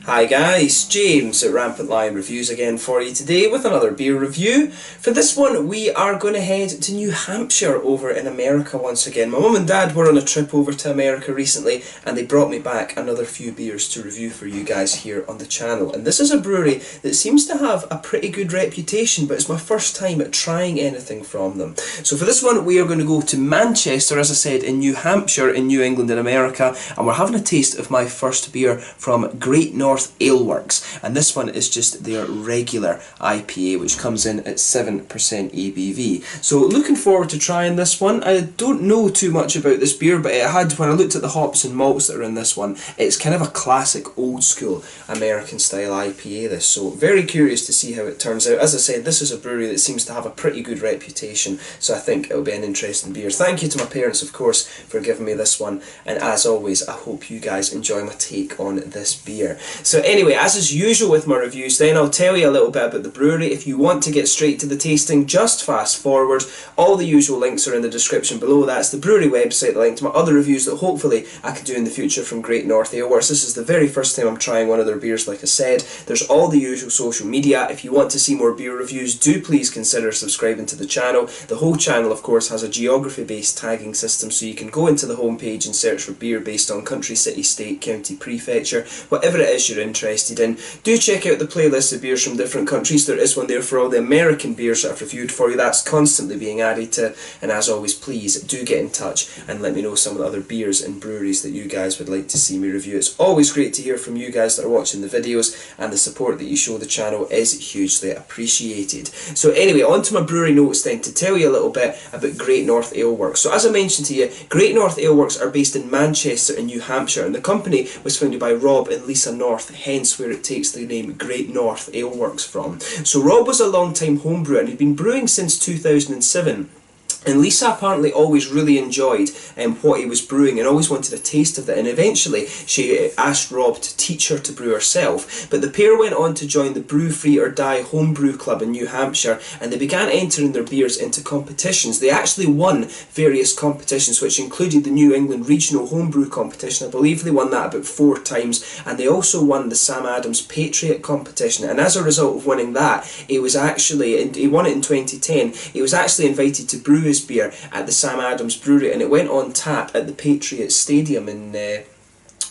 Hi guys, James at RampantLionReviews again for you today with another beer review. For this one we are going to head to New Hampshire over in America once again. My mum and dad were on a trip over to America recently and they brought me back another few beers to review for you guys here on the channel. And this is a brewery that seems to have a pretty good reputation, but it's my first time trying anything from them. So for this one we are going to go to Manchester, as I said, in New Hampshire in New England in America, and we're having a taste of my first beer from Great North Aleworks, and this one is just their regular IPA, which comes in at 7% ABV. So looking forward to trying this one. I don't know too much about this beer, but it had, when I looked at the hops and malts that are in this one, it's kind of a classic old school American style IPA this, so very curious to see how it turns out. As I said, this is a brewery that seems to have a pretty good reputation, so I think it'll be an interesting beer. Thank you to my parents, of course, for giving me this one, and as always I hope you guys enjoy my take on this beer. So anyway, as is usual with my reviews, then I'll tell you a little bit about the brewery. If you want to get straight to the tasting, just fast forward. All the usual links are in the description below. That's the brewery website, the link to my other reviews that hopefully I can do in the future from Great North Aleworks. This is the very first time I'm trying one of their beers, like I said. There's all the usual social media. If you want to see more beer reviews, do please consider subscribing to the channel. The whole channel, of course, has a geography-based tagging system, so you can go into the homepage and search for beer based on country, city, state, county, prefecture, whatever it is you're interested in. Do check out the playlist of beers from different countries. There is one there for all the American beers that I've reviewed for you. That's constantly being added to, and as always, please do get in touch and let me know some of the other beers and breweries that you guys would like to see me review. It's always great to hear from you guys that are watching the videos, and the support that you show the channel is hugely appreciated. So anyway, on to my brewery notes then, to tell you a little bit about Great North Aleworks. So as I mentioned to you, Great North Aleworks are based in Manchester in New Hampshire, and the company was founded by Rob and Lisa North, hence where it takes the name Great North Aleworks from. So Rob was a long-time home brewer and he'd been brewing since 2007. And Lisa apparently always really enjoyed what he was brewing and always wanted a taste of it, and eventually she asked Rob to teach her to brew herself. But the pair went on to join the Brew Free or Die Homebrew Club in New Hampshire, and they began entering their beers into competitions. They actually won various competitions, which included the New England Regional Homebrew Competition. I believe they won that about 4 times, and they also won the Sam Adams Patriot Competition. And as a result of winning that, he won it in 2010, he was actually invited to brew his beer at the Sam Adams Brewery, and it went on tap at the Patriot Stadium in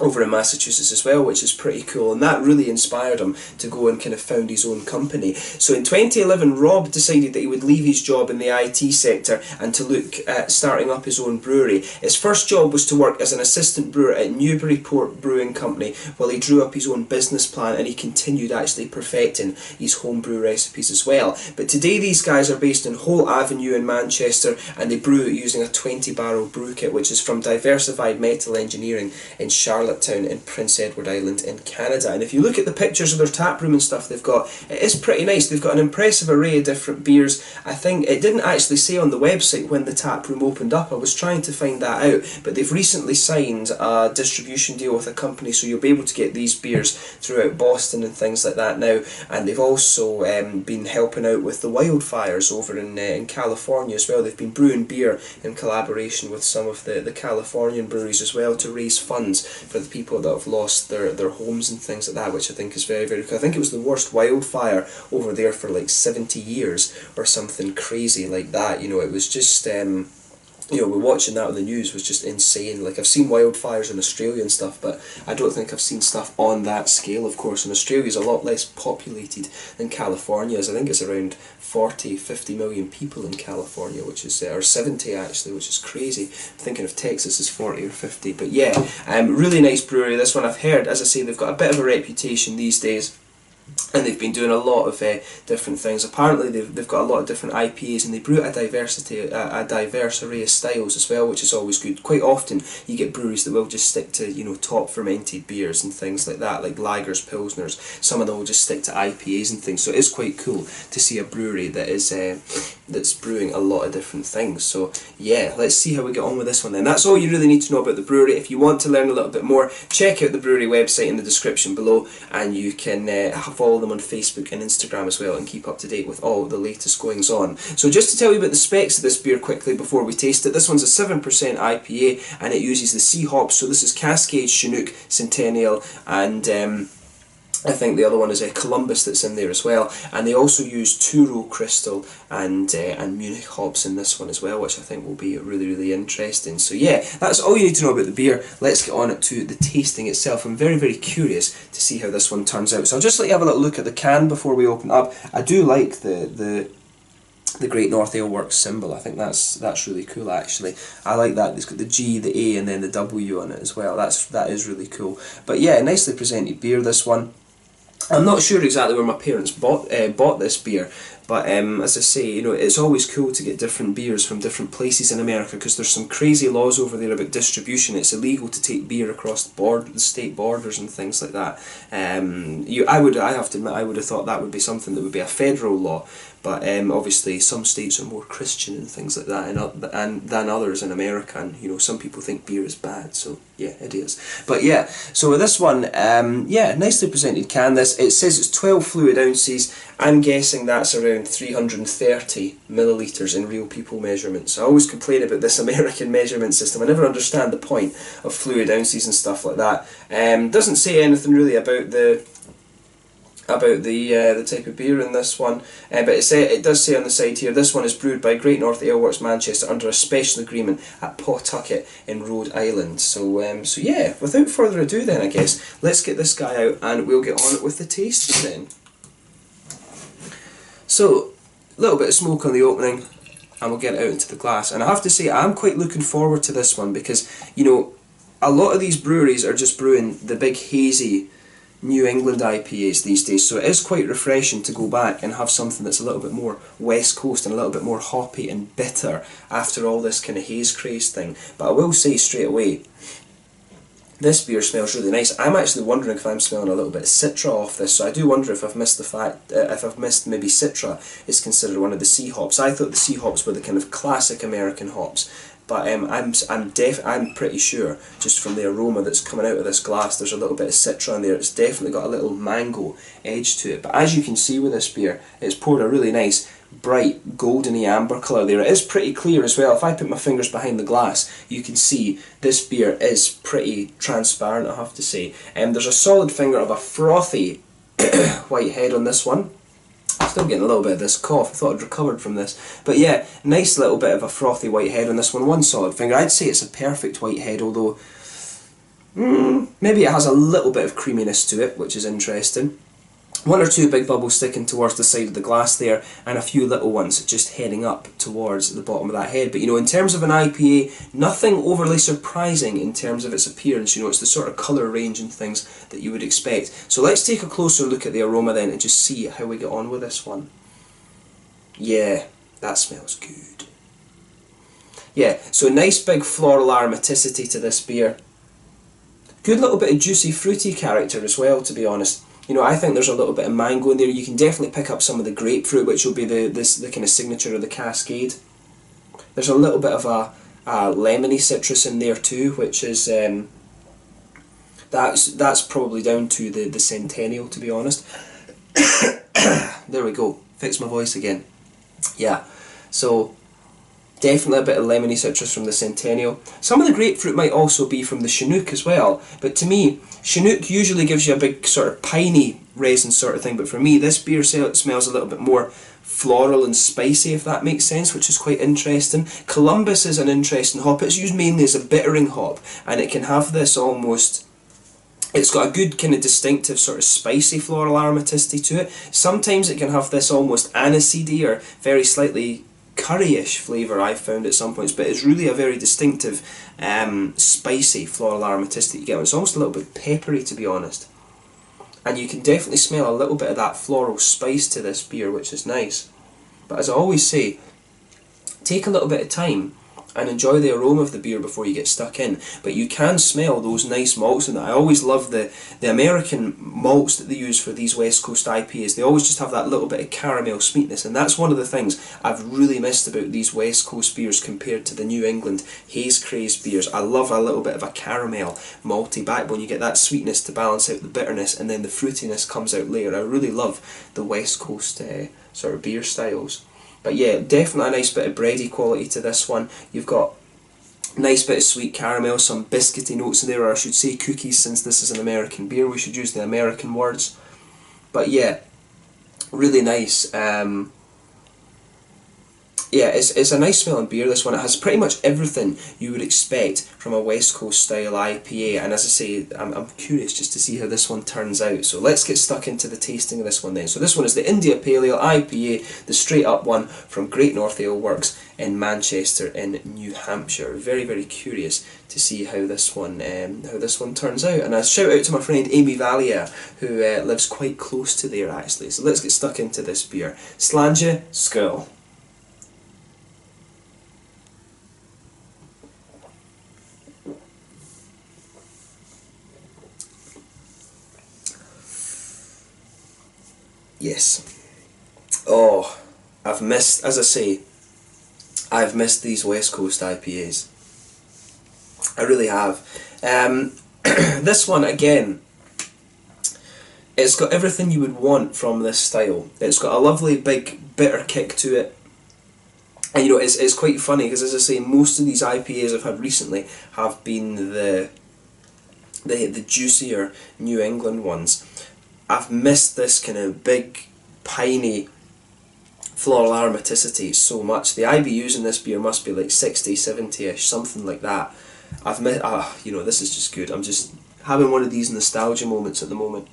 over in Massachusetts as well, which is pretty cool, and that really inspired him to go and kind of found his own company. So in 2011 Rob decided that he would leave his job in the IT sector and to look at starting up his own brewery. His first job was to work as an assistant brewer at Newburyport Brewing Company while he drew up his own business plan, and he continued actually perfecting his homebrew recipes as well. But today these guys are based in Holt Avenue in Manchester, and they brew using a 20-barrel brew kit, which is from Diversified Metal Engineering in Charlottetown in Prince Edward Island in Canada. And if you look at the pictures of their tap room and stuff they've got, it is pretty nice. They've got an impressive array of different beers. I think it didn't actually say on the website when the tap room opened up. I was trying to find that out, but they've recently signed a distribution deal with a company, so you'll be able to get these beers throughout Boston and things like that now. And they've also been helping out with the wildfires over in California as well. They've been brewing beer in collaboration with some of the Californian breweries as well to raise funds for the people that have lost their homes and things like that, which I think is very, very cool. I think it was the worst wildfire over there for like 70 years or something crazy like that. You know, it was just you know, we're watching that on the news was just insane. Like, I've seen wildfires in Australia and stuff, but I don't think I've seen stuff on that scale, of course. And Australia's a lot less populated than California is. I think it's around 40-50 million people in California, which is, or 70 actually, which is crazy. I'm thinking of Texas is 40 or 50, but yeah, really nice brewery. This one, I've heard, as I say, they've got a bit of a reputation these days, and they've been doing a lot of different things. Apparently they've got a lot of different IPAs, and they brew a diverse array of styles as well, which is always good. Quite often you get breweries that will just stick to, you know, top fermented beers and things like that, like lagers, pilsners. Some of them will just stick to IPAs and things, so it is quite cool to see a brewery that is that's brewing a lot of different things. So yeah, let's see how we get on with this one then. That's all you really need to know about the brewery. If you want to learn a little bit more, check out the brewery website in the description below, and you can follow them on Facebook and Instagram as well and keep up to date with all the latest goings on. So just to tell you about the specs of this beer quickly before we taste it, this one's a 7% IPA and it uses the C hops, so this is Cascade, Chinook, Centennial and I think the other one is Columbus that's in there as well, and they also use two-row crystal and Munich hops in this one as well, which I think will be really, really interesting. So yeah, that's all you need to know about the beer. Let's get on to the tasting itself. I'm very, very curious to see how this one turns out. So I'll just let you have a little look at the can before we open up. I do like the Great North Aleworks symbol. I think that's really cool actually. I like that. It's got the G, the A, and then the W on it as well. That is really cool. But yeah, nicely presented beer, this one. I'm not sure exactly where my parents bought this beer, but as I say, you know, it's always cool to get different beers from different places in America, because there's some crazy laws over there about distribution. It's illegal to take beer across the state borders and things like that. I have to admit, I would have thought that would be something that would be a federal law, but obviously some states are more Christian and things like that, and than others in America, and you know, some people think beer is bad, so yeah, it is. But yeah, so with this one, yeah, nicely presented can. It says it's 12 fluid ounces. I'm guessing that's around 330 millilitres in real people measurements. I always complain about this American measurement system. I never understand the point of fluid ounces and stuff like that. Doesn't say anything really about the type of beer in this one, but it does say on the side here, this one is brewed by Great North Aleworks Manchester under a special agreement at Pawtucket in Rhode Island. So yeah, without further ado then, I guess, let's get this guy out and we'll get on with the tasting then. So, a little bit of smoke on the opening and we'll get it out into the glass. And I have to say, I'm quite looking forward to this one because, you know, a lot of these breweries are just brewing the big hazy New England IPAs these days, so it is quite refreshing to go back and have something that's a little bit more West Coast and a little bit more hoppy and bitter after all this kind of haze craze thing. But I will say straight away, this beer smells really nice. I'm actually wondering if I'm smelling a little bit of Citra off this, so I do wonder if I've missed the fact, if I've missed maybe Citra is considered one of the C hops. I thought the C hops were the kind of classic American hops. But I'm pretty sure, just from the aroma that's coming out of this glass, there's a little bit of Citra in there. It's definitely got a little mango edge to it. But as you can see with this beer, it's poured a really nice, bright, goldeny amber colour there. It is pretty clear as well. If I put my fingers behind the glass, you can see this beer is pretty transparent, I have to say. There's a solid finger of a frothy white head on this one. Still getting a little bit of this cough. I thought I'd recovered from this. But yeah, nice little bit of a frothy white head on this one. One solid finger. I'd say it's a perfect white head, although maybe it has a little bit of creaminess to it, which is interesting. One or two big bubbles sticking towards the side of the glass there, and a few little ones just heading up towards the bottom of that head. But you know, in terms of an IPA, nothing overly surprising in terms of its appearance. You know, it's the sort of colour range and things that you would expect. So let's take a closer look at the aroma then and just see how we get on with this one. Yeah, that smells good. Yeah, so nice big floral aromaticity to this beer. Good little bit of juicy fruity character as well, to be honest. You know, I think there's a little bit of mango in there. You can definitely pick up some of the grapefruit, which will be the kind of signature of the Cascade. There's a little bit of a lemony citrus in there too, which is that's probably down to the Centennial, to be honest. There we go. Fix my voice again. Yeah. So definitely a bit of lemony citrus from the Centennial. Some of the grapefruit might also be from the Chinook as well, but to me, Chinook usually gives you a big sort of piney resin sort of thing, but for me this beer smells a little bit more floral and spicy, if that makes sense, which is quite interesting. Columbus is an interesting hop. It's used mainly as a bittering hop, and it can have this almost... It's got a good kind of distinctive sort of spicy floral aromaticity to it. Sometimes it can have this almost aniseedy or very slightly curry-ish flavour, I've found at some points, but it's really a very distinctive spicy floral aromaticity you get. It's almost a little bit peppery, to be honest, and you can definitely smell a little bit of that floral spice to this beer, which is nice. But as I always say, take a little bit of time and enjoy the aroma of the beer before you get stuck in. But you can smell those nice malts in that. I always love the American malts that they use for these West Coast IPAs. They always just have that little bit of caramel sweetness, and that's one of the things I've really missed about these West Coast beers compared to the New England haze crazed beers. I love a little bit of a caramel malty backbone. You get that sweetness to balance out the bitterness, and then the fruitiness comes out later. I really love the West Coast sort of beer styles. But yeah, definitely a nice bit of bready quality to this one. You've got a nice bit of sweet caramel, some biscuity notes in there, or I should say cookies, since this is an American beer. We should use the American words. But yeah, really nice. Yeah, it's a nice smelling beer, this one. It has pretty much everything you would expect from a West Coast style IPA, and as I say, I'm curious just to see how this one turns out. So let's get stuck into the tasting of this one then. So this one is the India Pale Ale IPA, the straight up one from Great North Aleworks in Manchester in New Hampshire. Very, very curious to see how this one turns out. And a shout out to my friend Amy Valia, who lives quite close to there actually. So let's get stuck into this beer. Slàinte, skål. Yes. Oh, I've missed, as I say, I've missed these West Coast IPAs. I really have. This one, again, it's got everything you would want from this style. It's got a lovely big bitter kick to it. And you know, it's quite funny because, as I say, most of these IPAs I've had recently have been the juicier New England ones. I've missed this kind of big, piney, floral aromaticity so much. The IBUs in this beer must be like 60, 70-ish, something like that. I've missed, you know, this is just good. I'm just having one of these nostalgia moments at the moment.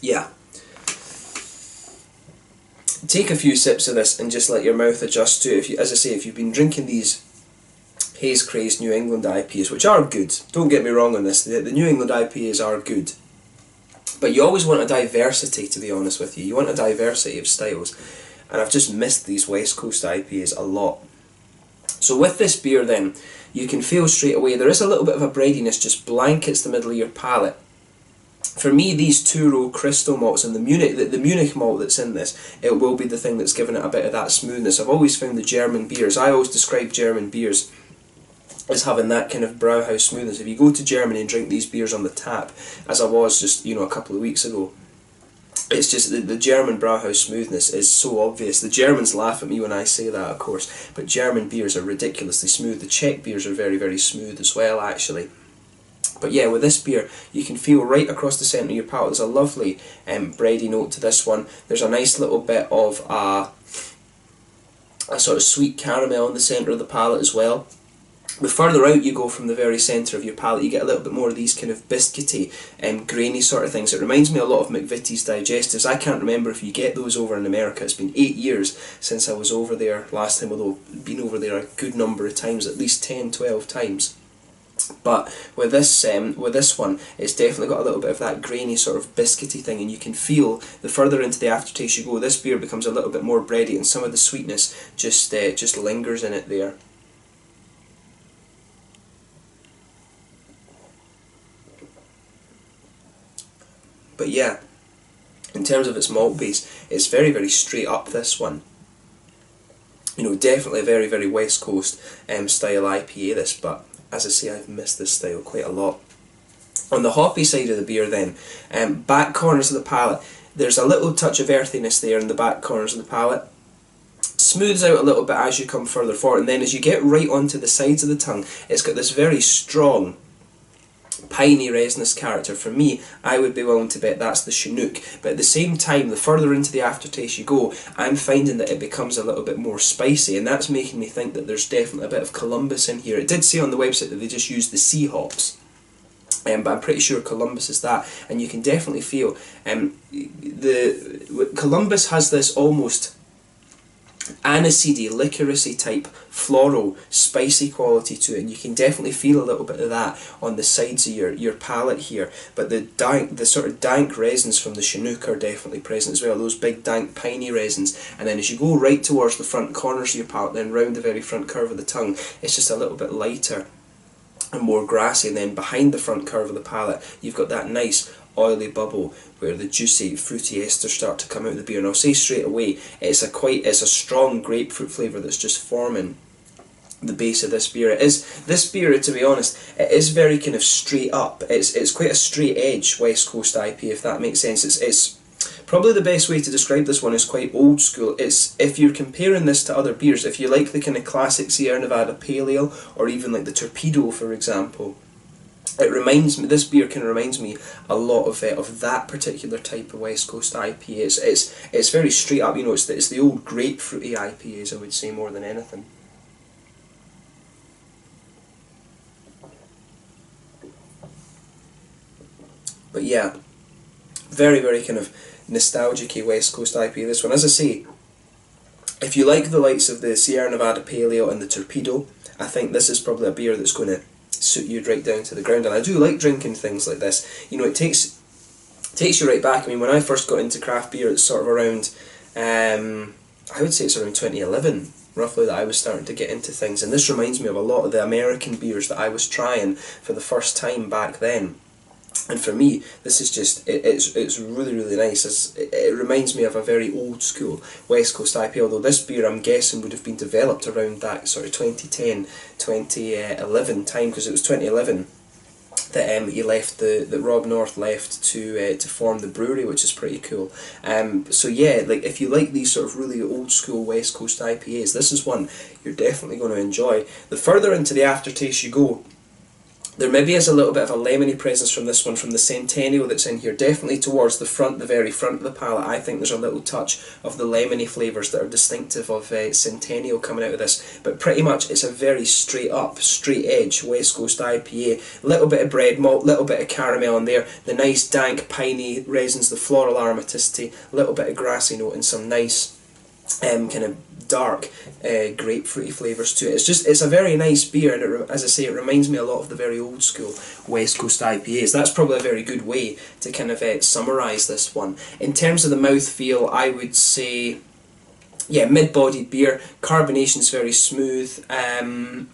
Yeah. Take a few sips of this and just let your mouth adjust to it. If you, as I say, if you've been drinking these haze crazed New England IPAs, which are good, don't get me wrong on this, the New England IPAs are good, but you always want a diversity, to be honest with you. You want a diversity of styles, and I've just missed these West Coast IPAs a lot. So with this beer then, you can feel straight away there is a little bit of a breadiness just blankets the middle of your palate. For me, these two-row crystal malts and the Munich malt that's in this, it will be the thing that's given it a bit of that smoothness. I've always found the German beers, I always describe German beers as having that kind of brauhaus smoothness. If you go to Germany and drink these beers on the tap, as I was just, you know, a couple of weeks ago, it's just the German brauhaus smoothness is so obvious. The Germans laugh at me when I say that, of course, but German beers are ridiculously smooth. The Czech beers are very, very smooth as well, actually. But yeah, with this beer, you can feel right across the centre of your palate. There's a lovely bready note to this one. There's a nice little bit of a sort of sweet caramel in the centre of the palate as well. The further out you go from the very centre of your palate, you get a little bit more of these kind of biscuity and grainy sort of things. It reminds me a lot of McVitie's digestives. I can't remember if you get those over in America. It's been 8 years since I was over there last time, although I've been over there a good number of times, at least 10, 12 times. But with this one, it's definitely got a little bit of that grainy sort of biscuity thing, and you can feel the further into the aftertaste you go, this beer becomes a little bit more bready, and some of the sweetness just lingers in it there. But yeah, in terms of its malt base, it's very, very straight up, this one. You know, definitely a very, very West Coast style IPA this, but as I say, I've missed this style quite a lot. On the hoppy side of the beer then, back corners of the palate, there's a little touch of earthiness there in the back corners of the palate. Smooths out a little bit as you come further forward, and then as you get right onto the sides of the tongue, it's got this very strong piney resinous character. For me, I would be willing to bet that's the Chinook, but at the same time, the further into the aftertaste you go, I'm finding that it becomes a little bit more spicy, and that's making me think that there's definitely a bit of Columbus in here. It did say on the website that they just used the sea hops, but I'm pretty sure Columbus is that, and you can definitely feel Columbus has this almost aniseedy, licoricey type floral, spicy quality to it, and you can definitely feel a little bit of that on the sides of your palate here. But the sort of dank resins from the Chinook are definitely present as well, those big dank piney resins. And then as you go right towards the front corners of your palate, then round the very front curve of the tongue, it's just a little bit lighter and more grassy, and then behind the front curve of the palate, you've got that nice oily bubble where the juicy fruity esters start to come out of the beer. And I'll say straight away, it's a strong grapefruit flavour that's just forming the base of this beer. This beer, to be honest, it is very kind of straight up. It's quite a straight edge West Coast IPA, if that makes sense. It's Probably the best way to describe this one is quite old school. It's, if you're comparing this to other beers, if you like the kind of classic Sierra Nevada Pale Ale, or even like the Torpedo, for example, it reminds me, this beer kind of reminds me a lot of that particular type of West Coast IPA. It's very straight up, you know, it's the old grapefruity IPAs, I would say, more than anything. But yeah, very, very kind of nostalgic-y West Coast IPA, this one. As I say, if you like the likes of the Sierra Nevada Pale Ale and the Torpedo, I think this is probably a beer that's going to suit you right down to the ground. And I do like drinking things like this. You know, it takes you right back. I mean, when I first got into craft beer, it's sort of around, I would say it's around 2011, roughly, that I was starting to get into things. And this reminds me of a lot of the American beers that I was trying for the first time back then. And for me, this is just, it's really, really nice. It reminds me of a very old school West Coast IPA, although this beer, I'm guessing, would have been developed around that sort of 2010, 2011 time, because it was 2011 that he left, that Rob North left to form the brewery, which is pretty cool. So yeah, like if you like these sort of really old school West Coast IPAs, this is one you're definitely going to enjoy. The further into the aftertaste you go, there maybe is a little bit of a lemony presence from this one, from the Centennial that's in here. Definitely towards the front, the very front of the palate, I think there's a little touch of the lemony flavours that are distinctive of Centennial coming out of this. But pretty much it's a very straight up, straight edge West Coast IPA. Little bit of bread malt, little bit of caramel in there, the nice dank piney resins, the floral aromaticity, little bit of grassy note, and some nice kind of dark grapefruity flavours to it. It's a very nice beer, and as I say, it reminds me a lot of the very old school West Coast IPAs. That's probably a very good way to kind of summarise this one. In terms of the mouthfeel, I would say, yeah, mid-bodied beer. Carbonation's very smooth.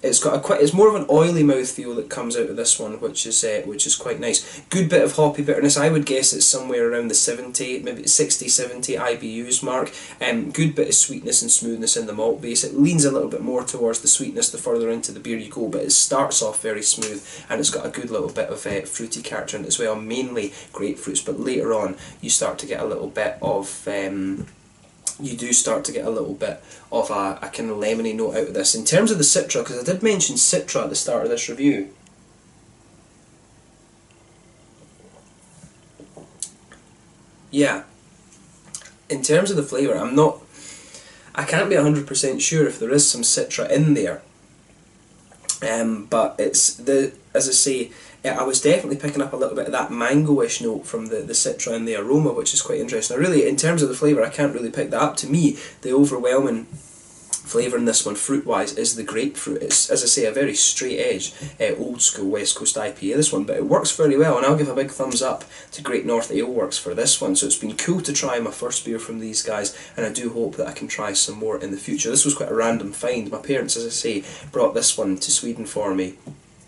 It's more of an oily mouthfeel that comes out of this one, which is quite nice. Good bit of hoppy bitterness. I would guess it's somewhere around the 70, maybe 60, 70 IBUs mark. Good bit of sweetness and smoothness in the malt base. It leans a little bit more towards the sweetness the further into the beer you go, but it starts off very smooth, and it's got a good little bit of fruity character in it as well, mainly grapefruits, but later on you start to get a little bit of you do start to get a little bit of a kind of lemony note out of this. In terms of the Citra, because I did mention Citra at the start of this review, yeah, in terms of the flavour, I can't be 100% sure if there is some Citra in there, but as I say, I was definitely picking up a little bit of that mango-ish note from the Citra and the aroma, which is quite interesting. Now, really, in terms of the flavour, I can't really pick that up. To me, the overwhelming flavour in this one, fruit-wise, is the grapefruit. It's, as I say, a very straight-edge, old-school West Coast IPA, this one, but it works very well, and I'll give a big thumbs up to Great North Aleworks for this one. So it's been cool to try my first beer from these guys, and I do hope that I can try some more in the future. This was quite a random find. My parents, as I say, brought this one to Sweden for me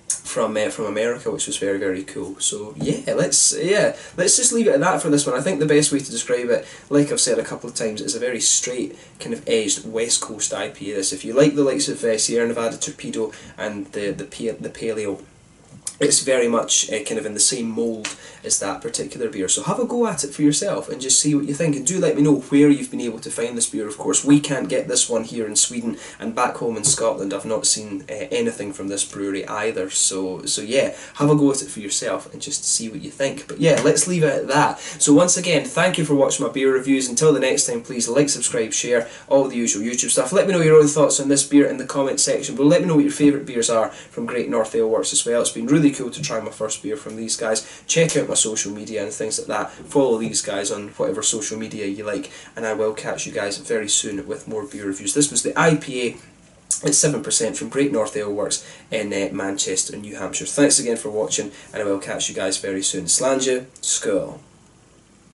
from America, which was very, very cool. So yeah, let's just leave it at that for this one. I think the best way to describe it, like I've said a couple of times, is a very straight kind of edged West Coast IPA. This, if you like the likes of Sierra Nevada Torpedo and the Pale Ale, it's very much kind of in the same mould as that particular beer. So have a go at it for yourself and just see what you think, and do let me know where you've been able to find this beer. Of course, we can't get this one here in Sweden, and back home in Scotland I've not seen anything from this brewery either. So yeah, have a go at it for yourself and just see what you think. But yeah, let's leave it at that. So once again, thank you for watching my beer reviews. Until the next time, please like, subscribe, share, all the usual YouTube stuff. Let me know your own thoughts on this beer in the comment section, but let me know what your favourite beers are from Great North Aleworks as well. It's been really cool to try my first beer from these guys. Check out my social media and things like that. Follow these guys on whatever social media you like, and I will catch you guys very soon with more beer reviews. This was the IPA at 7% from Great North Aleworks in Manchester, New Hampshire. Thanks again for watching, and I will catch you guys very soon. Slàinte, skål.